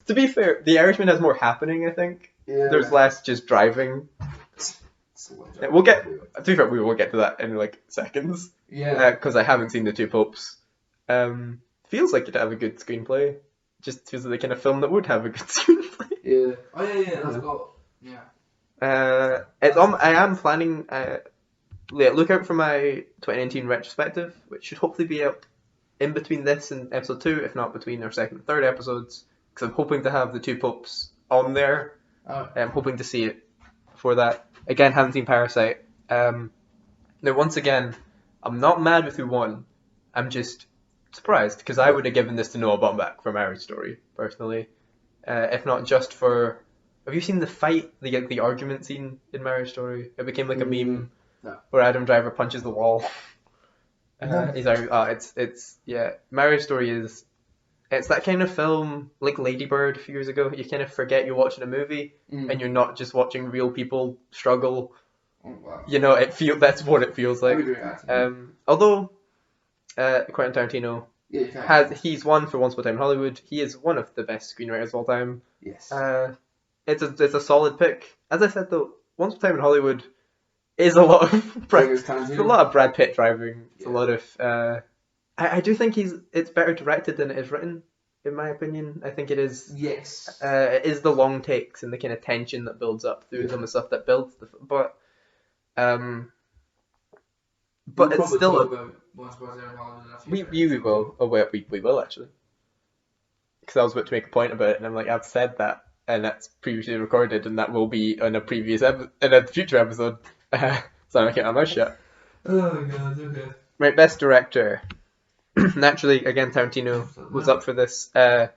To be fair, The Irishman has more happening, I think. Yeah. There's less just driving. Yeah, we'll get. To be fair, we will get to that in like seconds. Yeah. Because I haven't seen The Two Popes. Feels like it'd have a good screenplay. Just feels like the kind of film that would have a good screenplay. Yeah. Oh yeah. That's got. Yeah. It's on. I am planning. Look out for my 2019 retrospective, which should hopefully be up in between this and episode 2, if not between our second and third episodes. Because I'm hoping to have The Two Popes on there. Oh. I'm hoping to see it for that. Again, haven't seen Parasite. Now, once again, I'm not mad with who won. I'm just surprised, because I would have given this to Noah Baumbach for Marriage Story, personally. If not just for... Have you seen the fight, the argument scene in Marriage Story? It became like a meme where Adam Driver punches the wall. He's like, yeah. Marriage Story is... It's that kind of film, like Lady Bird a few years ago. You kind of forget you're watching a movie, and you're not just watching real people struggle. Oh, wow. You know, that's what it feels like. Although Quentin Tarantino he's won for Once Upon a Time in Hollywood. He is one of the best screenwriters of all time. Yes. It's a solid pick. As I said though, Once Upon a Time in Hollywood is a lot of Brad Pitt driving. It's a lot of. I do think it's better directed than it is written, in my opinion. I think it is. Yes. It is the long takes and the kind of tension that builds up through them and stuff that builds but it's still we will. Oh wait, we will actually. Because I was about to make a point about it, and I'm like, I've said that, and that's previously recorded, and that will be in a previous in a future episode. So I'm making my mouth shut. Oh god, okay. Right, best director. Naturally, again, Tarantino was up for this. I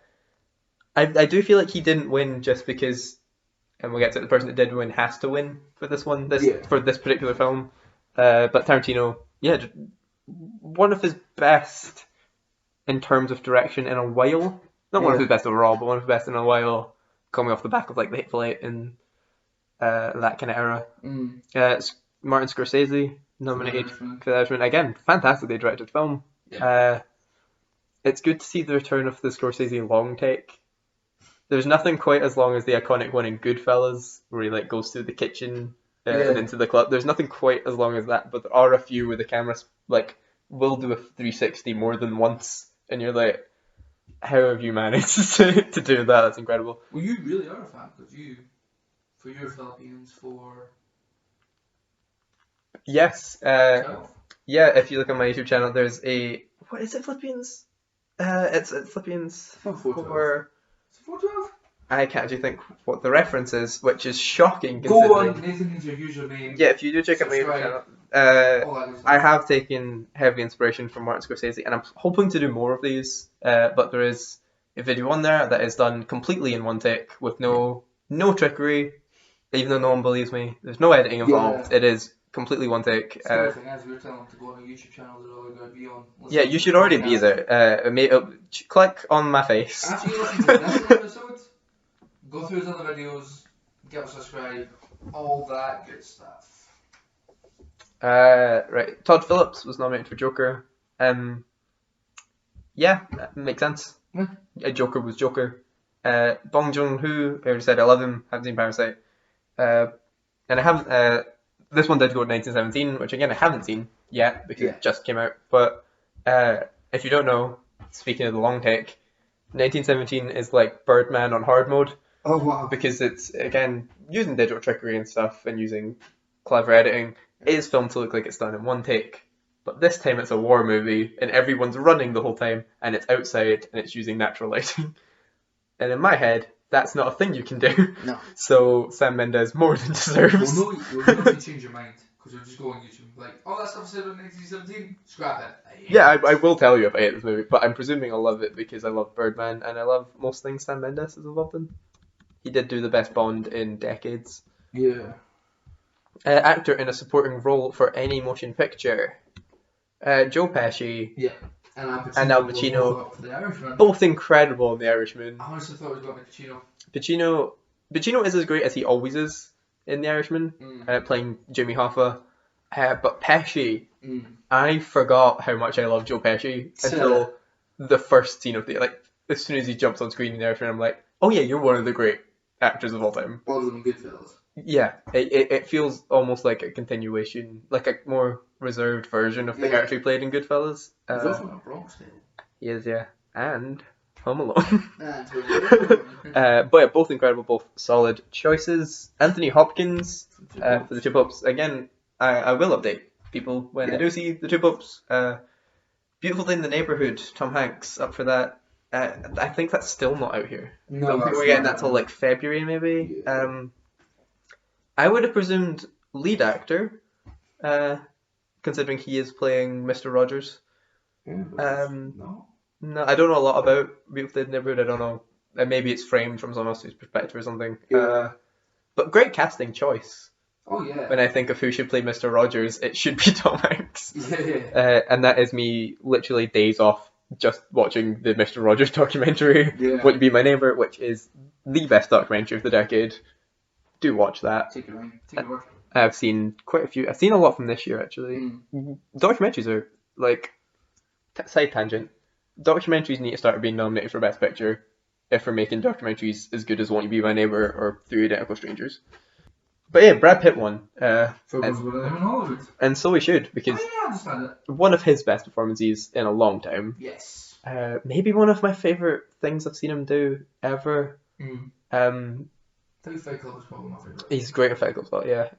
do feel like he didn't win just because, and we'll get to it, the person that did win has to win for this one, for this particular film. But Tarantino, one of his best in terms of direction in a while. Not one of his best overall, but one of his best in a while, coming off the back of like The Hateful Eight and that kind of era. It's Martin Scorsese nominated for The Irishman. Again, fantastically directed film. It's good to see the return of the Scorsese long take. There's nothing quite as long as the iconic one in Goodfellas, where he like goes through the kitchen and into the club. There's nothing quite as long as that, but there are a few where the camera like will do a 360 more than once, and you're like, how have you managed to do that? That's incredible. Well, you really are a fan, because for your Philippines, for... Yes. Yeah, if you look on my YouTube channel, there's a... What is it, Philippines? It's Philippines for... Is it 412? I can't actually think what the reference is, which is shocking. Go on, Nathan needs your username. Yeah, if you do check out my YouTube channel. I have taken heavy inspiration from Martin Scorsese, and I'm hoping to do more of these. But there is a video on there that is done completely in one take with no trickery, even though no one believes me. There's no editing involved. It is completely one take. The thing is, we were telling them to go on a YouTube channel that they're going to be on. Yeah, you should already be there. Click on my face. After you listen to this episode, go through his other videos, get a subscribe, all that good stuff. Right, Todd Phillips was nominated for Joker. Yeah, that makes sense. Joker was Joker. Bong Joon-ho, I already said I love him, haven't seen Parasite. And I haven't, this one did go to 1917, which again I haven't seen yet because it just came out. But if you don't know, speaking of the long take, 1917 is like Birdman on hard mode. Oh wow. Because it's, again, using digital trickery and stuff and using clever editing. It is filmed to look like it's done in one take. But this time it's a war movie and everyone's running the whole time and it's outside and it's using natural lighting. And in my head, that's not a thing you can do. No. So Sam Mendes more than deserves. We'll know if you change your mind, because you'll just go on YouTube like, oh, that stuff said in 1917, scrap it. Yeah, I will tell you if I hate this movie, but I'm presuming I'll love it because I love Birdman and I love most things Sam Mendes is involved in. He did do the best Bond in decades. Yeah. Actor in a supporting role for any motion picture. Joe Pesci. Yeah. And Al Pacino. Both incredible in The Irishman. I honestly thought it was going to be Pacino. Pacino is as great as he always is in The Irishman, playing Jimmy Hoffa. But Pesci, I forgot how much I love Joe Pesci until the first scene of the, like, as soon as he jumps on screen in The Irishman, I'm like, oh yeah, you're one of the great actors of all time. Other than Goodfellas. Yeah, it feels almost like a continuation, like a more reserved version of the character he played in Goodfellas. He's also in a Bronx Tale. He is, yeah. And Home Alone. And Home Alone. But yeah, both incredible, both solid choices. Anthony Hopkins for the Two Popes. Again, I will update people when I do see the Two Popes. Beautiful Day in the Neighborhood, Tom Hanks up for that. I think that's still not out here. No, I don't think we're getting that till like February maybe. Yeah. I would have presumed lead actor, considering he is playing Mr. Rogers. No. No, I don't know a lot about Beautiful Day in the Neighborhood. I don't know. Maybe it's framed from someone else's perspective or something. Yeah. But great casting choice. Oh yeah. When I think of who should play Mr. Rogers, it should be Tom Hanks. Yeah. And that is me literally days off just watching the Mr. Rogers documentary, Would You Be My Neighbor, which is the best documentary of the decade. Do watch that. Take it away. I've seen quite a few. I've seen a lot from this year, actually. Documentaries are, like, side tangent. Documentaries need to start being nominated for Best Picture if we're making documentaries as good as Won't You Be My Neighbor or Three Identical Strangers. But yeah, Brad Pitt won. And so he should, because one of his best performances in a long time. Yes. Maybe one of my favourite things I've seen him do ever. I think Fight Club is probably my favourite. He's great at Fight Club as well, yeah.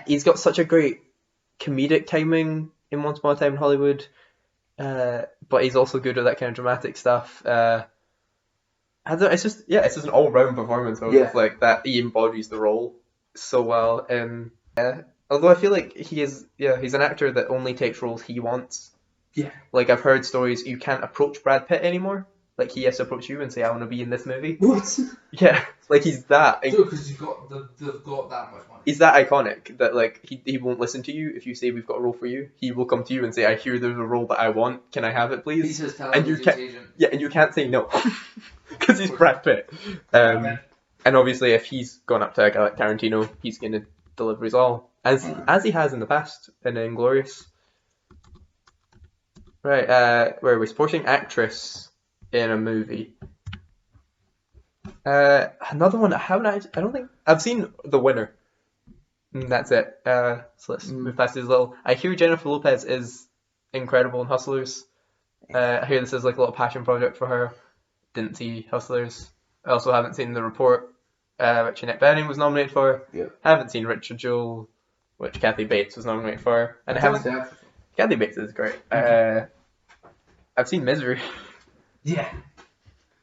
He's got such a great comedic timing in Once Upon a Time in Hollywood, but he's also good at that kind of dramatic stuff. It's just an all round performance of like that. He embodies the role so well, and although I feel like he's an actor that only takes roles he wants. Yeah. Like I've heard stories you can't approach Brad Pitt anymore. Like he has to approach you and say, "I want to be in this movie." What? Yeah, like he's that. Because they've got that much money. He's that iconic that like he won't listen to you if you say we've got a role for you. He will come to you and say, "I hear there's a role that I want. Can I have it, please?" He's his agent. Yeah, and you can't say no because he's Brad Pitt. And obviously, if he's gone up to a guy like Tarantino, he's gonna deliver his all as he has in the past in Inglourious. Right, where are we? Supporting actress in a movie. Another one I don't think I've seen The Winner. That's it. So let's move past this little. I hear Jennifer Lopez is incredible in Hustlers. I hear this is like a little passion project for her. Didn't see Hustlers. I also haven't seen The Report, which Annette Bening was nominated for. Yeah. Haven't seen Richard Jewell, which Kathy Bates was nominated for. And Kathy Bates is great. I've seen Misery. Yeah.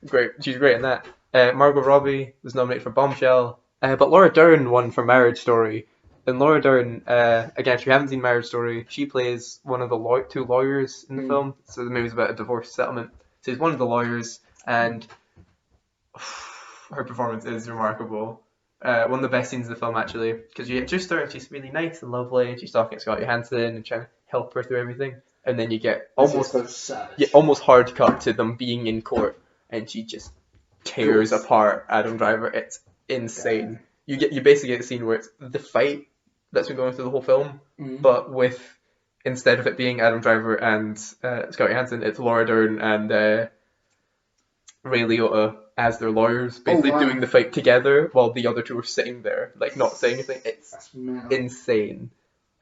Great. She's great in that. Margot Robbie was nominated for Bombshell. But Laura Dern won for Marriage Story. And Laura Dern, again, if you haven't seen Marriage Story, she plays one of the two lawyers in the film. So the movie's about a divorce settlement. So she's one of the lawyers, and her performance is remarkable. One of the best scenes in the film, actually, because you introduce her and she's really nice and lovely, and she's talking to Scott Johansson and trying to help her through everything. And then you get almost hard cut to them being in court, and she just tears apart Adam Driver. It's insane. You basically get the scene where it's the fight that's been going through the whole film, but with instead of it being Adam Driver and Scott Johansson, it's Laura Dern and Ray Liotta as their lawyers, basically doing the fight together while the other two are sitting there, like not saying anything. It's insane.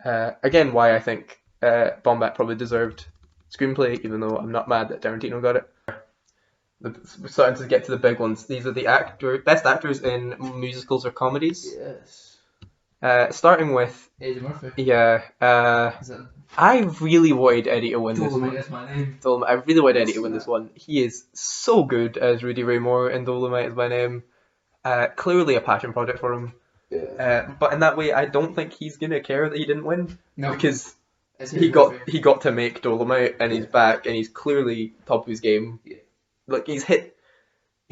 Again, why I think Baumbach probably deserved screenplay, even though I'm not mad that Tarantino got it. We're starting to get to the big ones. These are the best actors in musicals or comedies. Yes. Starting with Eddie Murphy. Yeah. I really wanted Eddie to win this one. Dolomite is my name. I really wanted Eddie to win this one. He is so good as Rudy Ray Moore in Dolomite is my name. Clearly a passion project for him. Yeah. But in that way, I don't think he's gonna care that he didn't win. No. Because he got to make Dolomite and he's back and he's clearly top of his game. Yeah. Like he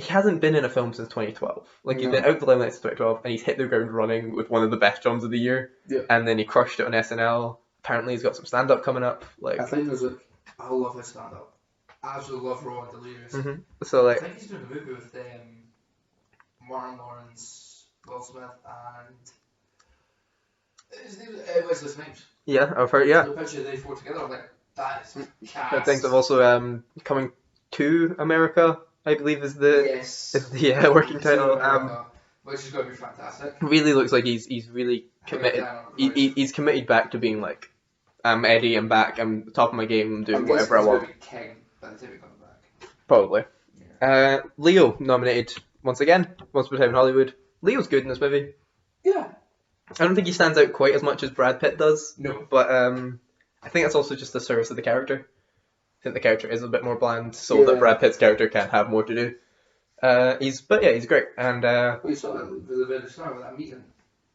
hasn't been in a film since 2012. Like he's been out the limelight since 2012 and he's hit the ground running with one of the best jobs of the year. Yeah. And then he crushed it on SNL. Apparently he's got some stand up coming up. Like I think there's I love his stand up. I absolutely love Raw and Delirious. Mm-hmm. So like I think he's doing a movie with Martin Lawrence, Will Smith, and his name what's his name? Yeah, I've heard. Yeah. The picture they four together, I'm like, that is I think they've also coming to America I believe is the working title. Which is going to be fantastic. Really looks like he's really committed. He's committed back to being like, I'm Eddie, I'm back, I'm top of my game, I'm doing whatever I want. Going to be king by the time he comes back. Probably. Yeah. Leo nominated once again. Once Upon a Time in Hollywood. Leo's good in this movie. Yeah. I don't think he stands out quite as much as Brad Pitt does. No. But I think that's also just the service of the character. I think the character is a bit more bland, so that Brad Pitt's character can have more to do. He's great, and well, you saw that at the very start with that meeting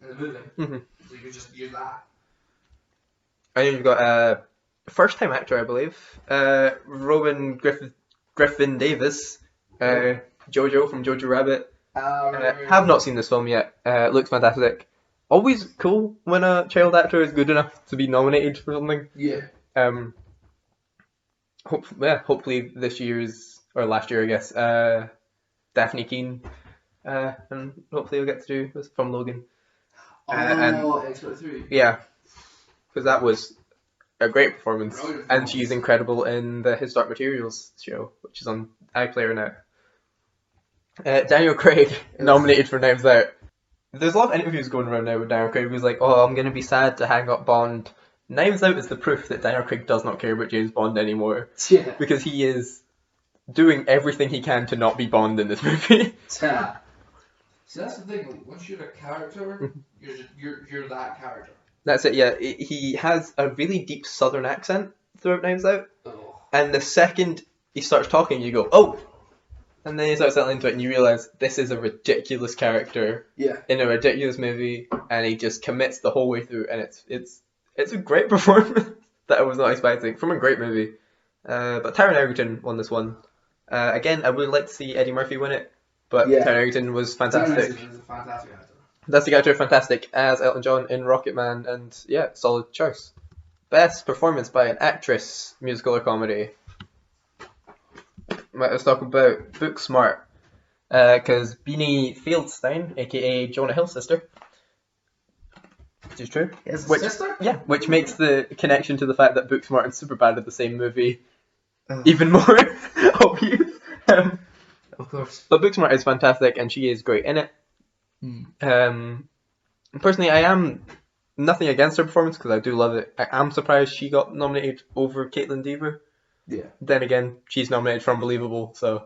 in the movie. Mm-hmm. So you could just use that. And then you've got a first-time actor, I believe, Robin Griffin Davis, Jojo from Jojo Rabbit. Right. Have not seen this film yet. Looks fantastic. Always cool when a child actor is good enough to be nominated for something. Yeah. Hopefully this year's, or last year, I guess, Daphne Keane, and hopefully he'll get to do this from Logan. Expert 3. Yeah, because that was a great performance, and she's incredible in the His Dark Materials show, which is on iPlayer now. Daniel Craig nominated for Knives Out. There's a lot of interviews going around now with Daniel Craig who's like, oh, I'm going to be sad to hang up Bond. Knives Out is the proof that Daniel Craig does not care about James Bond anymore. Yeah. Because he is doing everything he can to not be Bond in this movie. See, that's the thing. Like, once you're a character, you're that character. That's it, yeah. He has a really deep southern accent throughout Knives Out. Oh. And the second he starts talking, you go, oh! And then you start settling into it and you realise this is a ridiculous character in a ridiculous movie, and he just commits the whole way through, and it's a great performance that I was not expecting from a great movie. But Taron Egerton won this one. Again, I would like to see Eddie Murphy win it, but Taron Egerton was fantastic. He's a fantastic actor. Fantastic actor, fantastic as Elton John in Rocketman, and yeah, solid choice. Best performance by an actress, musical or comedy. Let's talk about Booksmart, because Beanie Feldstein, aka Jonah Hill's sister, which is true. His which, sister? Yeah, which makes the connection to the fact that Booksmart and Superbad are the same movie even more obvious. Of course. But Booksmart is fantastic, and she is great in it. Personally, I am nothing against her performance because I do love it. I am surprised she got nominated over Caitlin Dever. Yeah. Then again, she's nominated for Unbelievable, so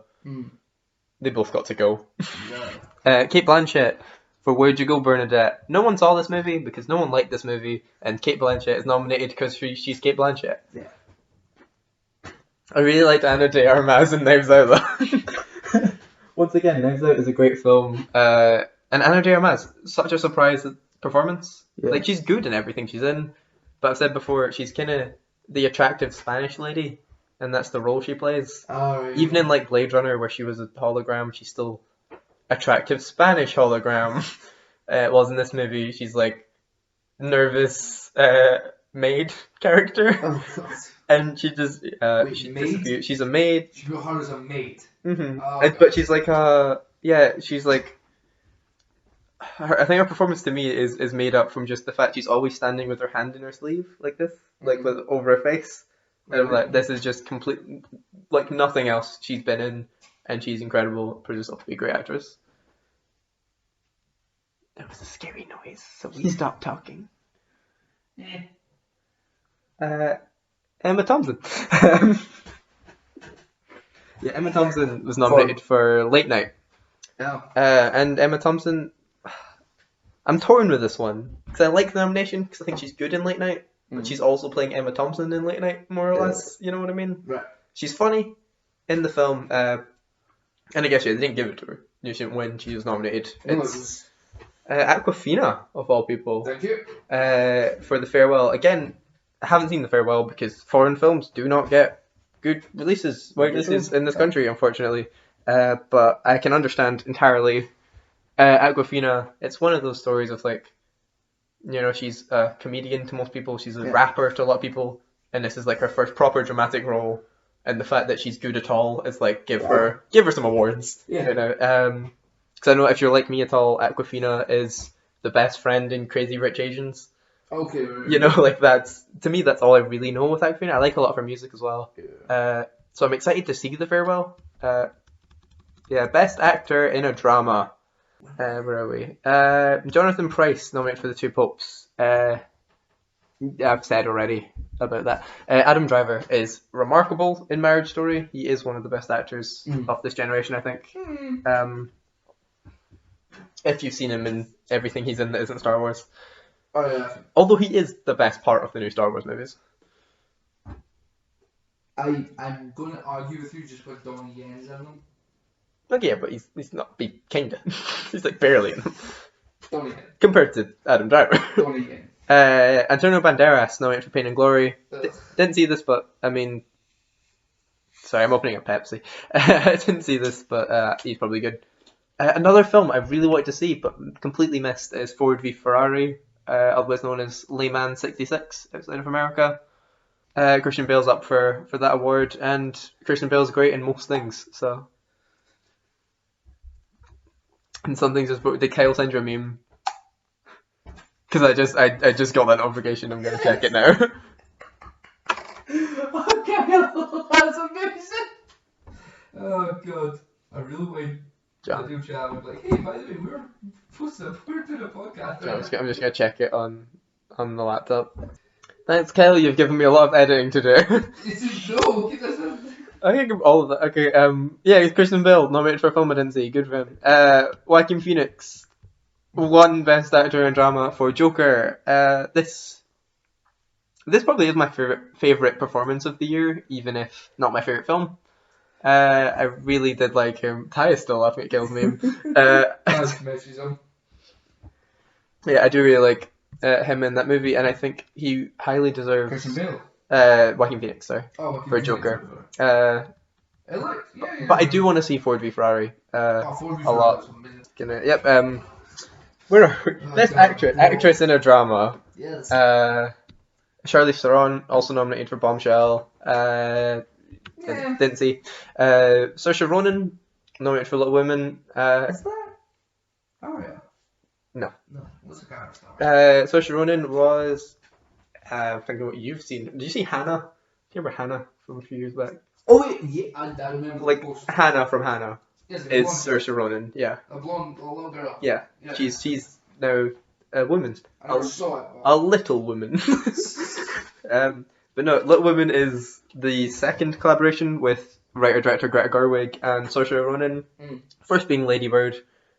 they both got to go. Cate Blanchett for Where'd You Go, Bernadette? No one saw this movie because no one liked this movie, and Cate Blanchett is nominated because she's Cate Blanchett. Yeah. I really liked Ana de Armas in Knives Out though. Once again, Knives Out is a great film. And Ana de Armas, such a surprise performance. Yeah. Like, she's good in everything she's in, but I've said before, she's kind of the attractive Spanish lady, and that's the role she plays. Right. Even in like Blade Runner, where she was a hologram, she's still attractive Spanish hologram. Was in this movie, she's like nervous maid character. Oh, God. And she just maid? She's a maid. She got her as a maid. Mm-hmm. Oh, but she's like she's like I think her performance to me is made up from just the fact she's always standing with her hand in her sleeve like this, like with over her face. And I'm like, this is just complete, like nothing else she's been in, and she's incredible. Proves herself to be a great actress. That was a scary noise, so we stopped talking. Emma Thompson. Emma Thompson was nominated for Late Night. Yeah. And Emma Thompson, I'm torn with this one because I like the nomination because I think she's good in Late Night. But she's also playing Emma Thompson in Late Night, more or less. You know what I mean? Right. She's funny in the film, and I guess they didn't give it to her. She didn't win. She was nominated. It's Aquafina, of all people. Thank you. For The Farewell. Again, I haven't seen The Farewell because foreign films do not get good wide releases in this country, unfortunately. But I can understand entirely. Aquafina, it's one of those stories of like, you know, she's a comedian to most people, she's a rapper to a lot of people, and this is like her first proper dramatic role, and the fact that she's good at all is like, give her some awards. Yeah. You know, because I know if you're like me at all, Aquafina is the best friend in Crazy Rich Asians. Okay. Right. You know, like to me that's all I really know with Aquafina. I like a lot of her music as well. Yeah. So I'm excited to see The Farewell. Yeah, Best Actor in a Drama. Where are we? Jonathan Pryce nominated for The Two Popes. I've said already about that. Adam Driver is remarkable in Marriage Story. He is one of the best actors of this generation, I think. If you've seen him in everything he's in that isn't Star Wars. Oh yeah. Although he is the best part of the new Star Wars movies. I'm gonna argue with you just because Donnie Yen's in them. Okay, yeah, but he's not big, kinda. He's like barely in them. Donnie Yen. Compared to Adam Driver. Donnie Yen. Antonio Banderas nominated for Pain and Glory. Didn't see this, but I mean, sorry, I'm opening a Pepsi. I didn't see this, but he's probably good. Another film I really wanted to see but completely missed is Ford v Ferrari, otherwise known as Le Mans 66 outside of America. Christian Bale's up for that award, and Christian Bale's great in most things. So, and some things did Kyle send you a meme? Because I just got that notification. I'm gonna check it now. Okay, that's amazing. Oh god, I really went. John. Do chat. I'm like, hey, by the way, we're doing a podcast. I'm just gonna check it on the laptop. Thanks, Kyle. You've given me a lot of editing to do. I think all of that. Okay. Yeah, Christian Bale nominated for a film I didn't see. Good for him. Joaquin Phoenix won Best Actor in Drama for Joker. This probably is my favorite performance of the year, even if not my favorite film. I really did like him. Ty is still laughing at Kale's name. Yeah, I do really like him in that movie, and I think he highly deserves. Christian Bale. Joaquin Phoenix, sorry, for Joker. But I do want to see Ford v Ferrari. Ford v a lot. Ferrari. Yep. Where are we? Best actress in a drama. Yes. Charlize Theron also nominated for Bombshell. Didn't see. Saoirse Ronan nominated for Little Women. Is that? Oh yeah. No. What's the character? Saoirse Ronan was. I'm thinking what you've seen. Did you see Hannah? Do you remember Hannah from a few years back? Oh wait, yeah, I remember. Like Hannah from Hannah. Yes, is Saoirse Ronan? Yeah. A little girl. Yeah. She's now a woman. I never saw it. A little woman. But no, Little Women is the second collaboration with writer-director Greta Gerwig and Saoirse Ronan. First being Lady Bird,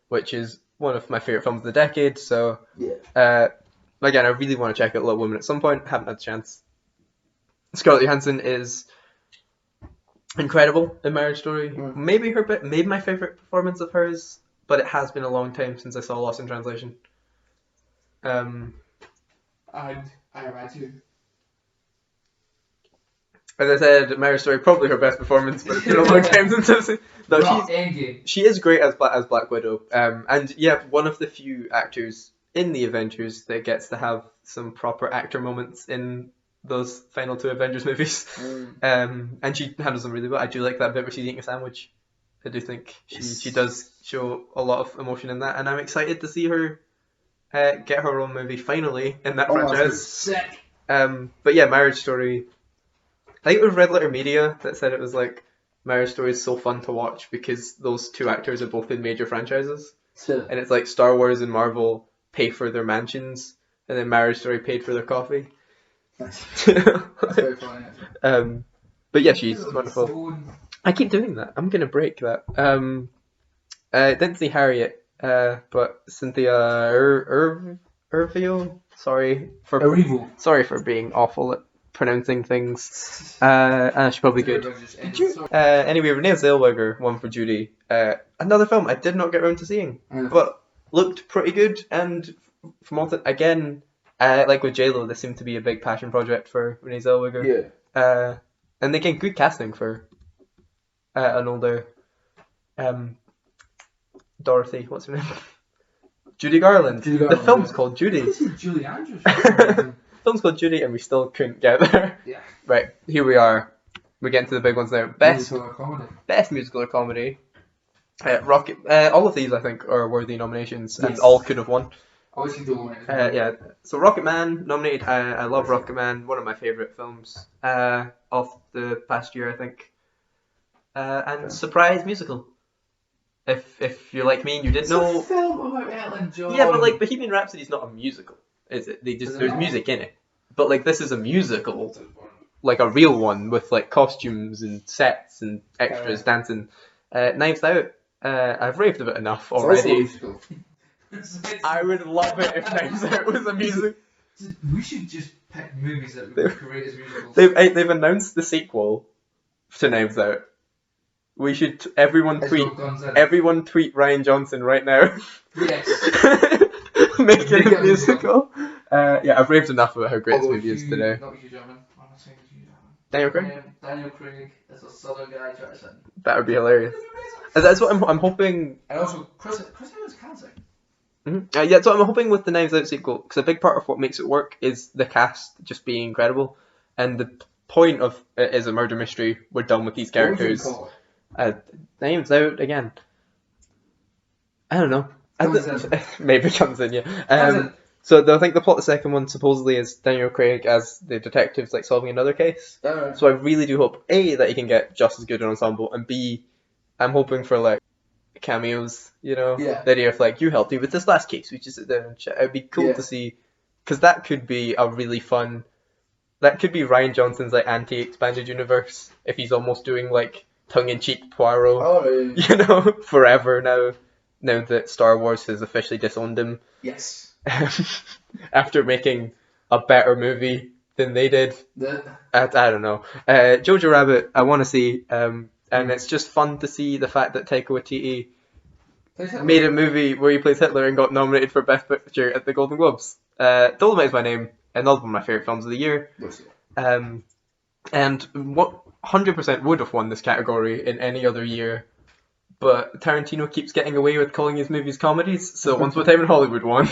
which is one of my favourite films of the decade, so again, I really want to check out Little Women at some point, haven't had a chance. Scarlett Johansson is incredible in Marriage Story. Maybe my favourite performance of hers, but it has been a long time since I saw Lost in Translation. I read you. As I said, Marriage Story probably her best performance, but it's been a long time since I've seen. No, she is great as Black Widow. And yeah, one of the few actors in the Avengers that gets to have some proper actor moments in those final two Avengers movies. And she handles them really well. I do like that bit where she's eating a sandwich. I do think she does show a lot of emotion in that, and I'm excited to see her get her own movie finally in that franchise. Sick. But yeah, Marriage Story. I think it was Red Letter Media that said it was like Marriage Story is so fun to watch because those two actors are both in major franchises, and it's like Star Wars and Marvel pay for their mansions, and then Marriage Story paid for their coffee. That's very funny. But yeah, she's wonderful. I keep doing that. I'm gonna break that. Didn't see Harriet, but Cynthia Erivo. Sorry for being awful at pronouncing things. She's probably good. Anyway, Renee Zellweger won for Judy. Another film I did not get around to seeing, but looked pretty good. And from all again, like with J-Lo, this seemed to be a big passion project for Renee Zellweger. Yeah. And again, good casting for an older Dorothy. What's her name? Judy Garland. The film's called Judy. Julie Andrews. The film's called Judy, and we still couldn't get there. Yeah. Right, here we are. We're getting to the big ones now. Best musical or comedy. Rocket. All of these, I think, are worthy nominations, and all could have won. Yeah. So Rocket Man nominated. I love Rocket Man. One of my favorite films of the past year, I think. And surprise musical. If you're like me and you didn't It's know, a film about Elton John. yeah, but like Bohemian Rhapsody's not a musical, is it? There's music in it, but like this is a musical, like a real one with like costumes and sets and extras dancing. Knives Out, I've raved about enough already. I would love it if Knives Out was a musical. We should just pick movies that would be great as musicals. They've announced the sequel to Knives Out. We should everyone tweet Ryan Johnson right now. Yes. Make it a musical. Yeah, I've raved enough about how great this movie is today. Not Hugh Jackman. I'm not saying Hugh Jackman. Daniel Craig? Daniel Craig is a southern guy trying to sing. That would be hilarious. That's what I'm hoping. And also, Chris Evans can sing. Mm-hmm. Yeah, so I'm hoping with the Knives Out sequel, because a big part of what makes it work is the cast just being incredible, and the point of it is a murder mystery. We're done with these characters. What would you call it? Knives Out again. I don't know. Maybe comes in, yeah. So I think the plot of the second one supposedly is Daniel Craig as the detectives like solving another case. So I really do hope A, that he can get just as good an ensemble, and B, I'm hoping for like cameos, you know? Yeah. The idea of like, you helped me with this last case, we just sit down and chat. It'd be cool to see, because that could be a really fun, that could be Ryan Johnson's like anti-expanded universe, if he's almost doing like tongue-in-cheek Poirot, you know, forever now that Star Wars has officially disowned him. Yes. After making a better movie than they did. I don't know. Jojo Rabbit, I want to see, and it's just fun to see the fact that Taika Waititi made a movie where he plays Hitler and got nominated for Best Picture at the Golden Globes. Dolomite is my name, another one of my favourite films of the year. And what 100% would have won this category in any other year, but Tarantino keeps getting away with calling his movies comedies, so Once Upon a Time in Hollywood won.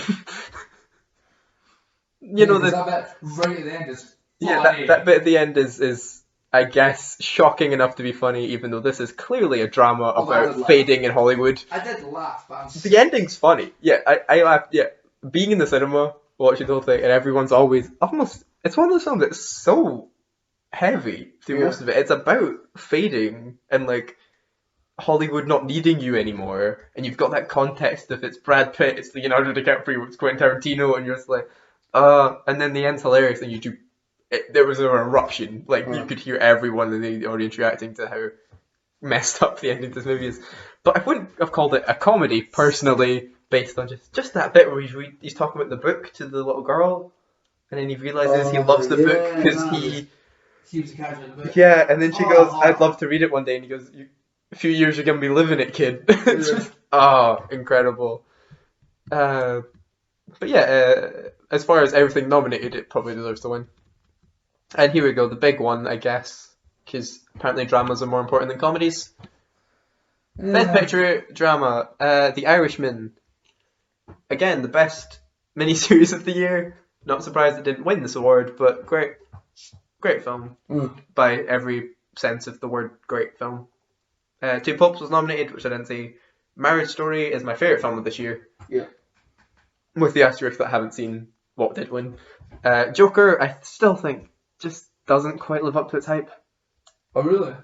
You know, that bit right at the end is that bit at the end is I guess shocking enough to be funny, even though this is clearly a drama about fading in Hollywood. I did laugh, but the ending's funny. Yeah, I laughed. Yeah, being in the cinema, watching the whole thing, and everyone's always almost. It's one of those films that's so heavy through most of it. It's about fading and like Hollywood not needing you anymore, and you've got that context of it's Brad Pitt, it's Leonardo DiCaprio, it's Quentin Tarantino, and you're just like, and then the end's hilarious, and there was an eruption, like you could hear everyone in the audience reacting to how messed up the ending to this movie is. But I wouldn't have called it a comedy personally, based on just that bit where he's talking about the book to the little girl, and then he realizes he loves the book because he was a character in the book. Yeah, and then she goes, "I'd love to read it one day," and he goes, "A few years you're gonna be living it, kid." It's just incredible. But yeah, as far as everything nominated, it probably deserves to win. And here we go, the big one, I guess, because apparently dramas are more important than comedies. Best Picture drama, The Irishman. Again, the best miniseries of the year. Not surprised it didn't win this award, but great film by every sense of the word. Great film. Two Popes was nominated, which I didn't see. Marriage Story is my favourite film of this year. Yeah. With the asterisk that I haven't seen what did win. Joker, I still think, just doesn't quite live up to its hype. Oh, really?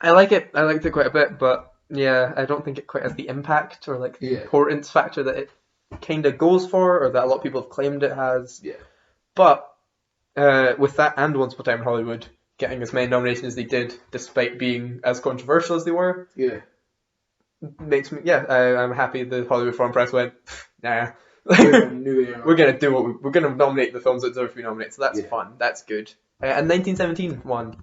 I like it. I liked it quite a bit, but yeah, I don't think it quite has the impact or like the importance factor that it kind of goes for, or that a lot of people have claimed it has. Yeah. But with that and Once Upon a Time in Hollywood getting as many nominations as they did, despite being as controversial as they were, makes me I'm happy the Hollywood Foreign Press went, nah. We're gonna nominate the films that deserve to be nominated, so that's fun. That's good. And 1917 won,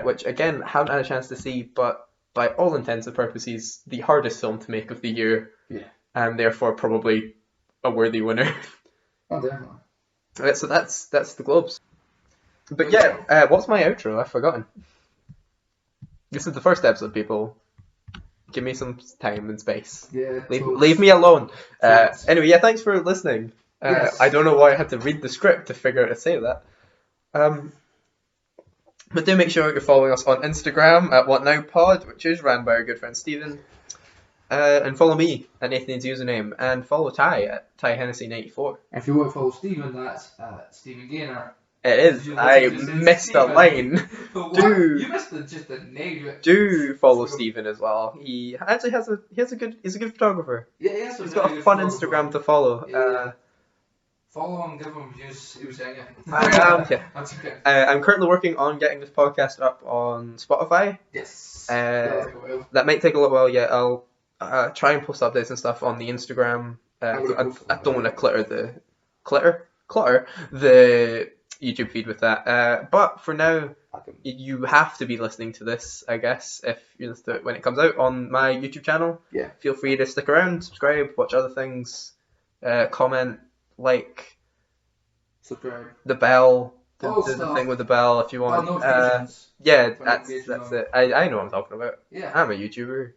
which again haven't had a chance to see, but by all intents and purposes, the hardest film to make of the year, and therefore probably a worthy winner. Oh, definitely. So that's the Globes. But what's my outro? I've forgotten. This is the first episode, people. Give me some time and space. Leave me alone. Anyway, thanks for listening. I don't know why I had to read the script to figure out how to say that. But do make sure you're following us on Instagram at WhatNowPod, which is ran by our good friend Stephen. And follow me at Nathan's username. And follow Ty at Ty Hennessy94. If you want to follow Stephen, that's Stephen Gaynor. It is. I missed a line. Do You missed just the name. do follow Stephen as well. He actually has a he's a good photographer. Yeah, He's got a fun Instagram to follow. Yeah. Follow him, give him views. He was saying it. Yeah. That's okay. I'm currently working on getting this podcast up on Spotify. Yes. That might take a little while. Yeah, I'll try and post updates and stuff on the Instagram. I don't want to clutter the YouTube feed with that. But for now, you have to be listening to this, I guess, if you listen to it when it comes out on my YouTube channel. Yeah. Feel free to stick around, subscribe, watch other things, comment, like, subscribe. The bell, the thing with the bell if you want. Notifications. Yeah, that's it. I know what I'm talking about. Yeah. I'm a YouTuber.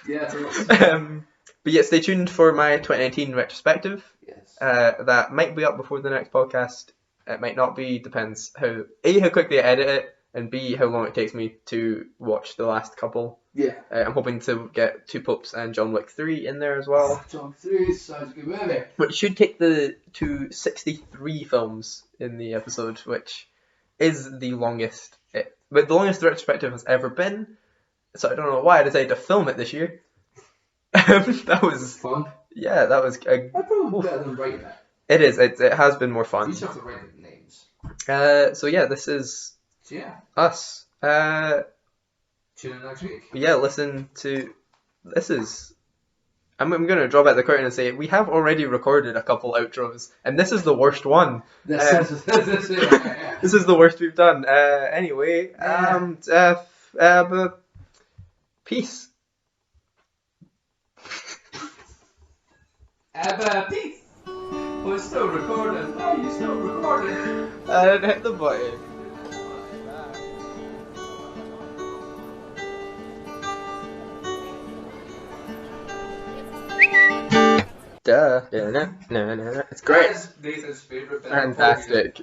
Yeah. But yeah, stay tuned for my 2019 retrospective. Yes. That might be up before the next podcast. It might not be. Depends how quickly I edit it, and B, how long it takes me to watch the last couple. Yeah. I'm hoping to get Two Popes and John Wick 3 in there as well. John Wick 3 sounds good movie. Which should take to 63 films in the episode, which is the longest. But the longest the retrospective has ever been. So I don't know why I decided to film it this year. That was fun. Yeah, that was. That's probably better than writing it. It is. It has been more fun. You just have to write the names. So yeah, this is us. Tune in next week. Yeah, listen to. This is. I'm gonna draw back the curtain and say we have already recorded a couple outros, and this is the worst one. This is the worst we've done. Anyway, peace. Peace. We're still recording. Oh, you're still recording. I didn't hit the button. Duh. It's great. That is Nathan's favourite bit. Fantastic.